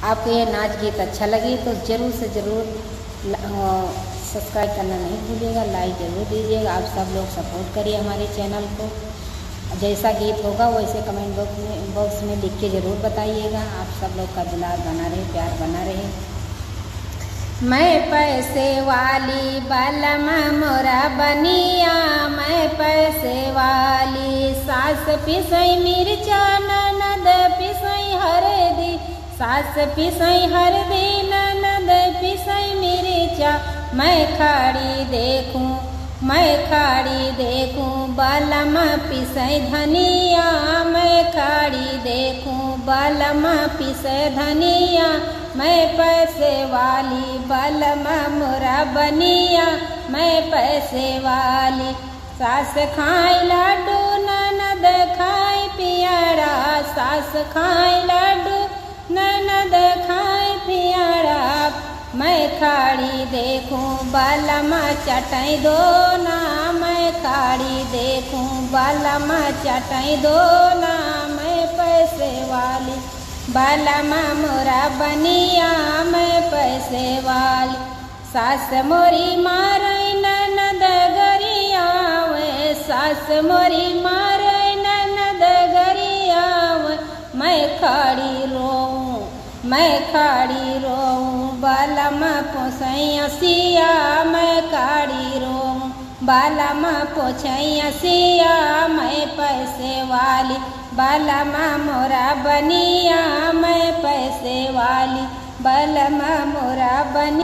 आपको यह नाच गीत अच्छा लगे तो ज़रूर से ज़रूर सब्सक्राइब करना नहीं भूलिएगा, लाइक ज़रूर दीजिएगा। आप सब लोग सपोर्ट करिए हमारे चैनल को। जैसा गीत होगा वैसे कमेंट बॉक्स में लिख के ज़रूर बताइएगा। आप सब लोग का दुलार बना रहे, प्यार बना रहे। मैं पैसे वाली बालमा मोरा बनिया, मैं पैसे वाली सास पिसई मिर्चा ननद पिसई हरदी, सास पिसई हरदी ननद पिसई मिर्चा। मैं खाड़ी देखूं, मैं खाड़ी देखूं बालमा पिसई धनिया, मैं खाड़ी देखूं बालमा पिसई धनिया। मैं पैसे वाली बालमा मोरा बनिया, मैं पैसे वाली सास खाए लड्डू ननद खाए पियरा, सास खाए लड्डू ननद खाए पियरा। मैं खाड़ी देखूं बालमा चटाई दो ना, मैं खाड़ी देखूं बालमा चटाई दो ना। मैं पैसे वाली बालमा मोरा बनिया, मैं पैसे वाली सास मोरी मारई ननद गरिया वे, सास मोरी मारई ननद गरिया वे। मैं खाड़ी रोऊं, मैं खाड़ी रोऊं बालमा पोसैया सिया, मैं खाड़ी रोऊं बालमा पोछैया सिया। मैं पैसे वाली बालमा मोरा बनिया, मैं पैसे वाली बालमा मोरा बनिया।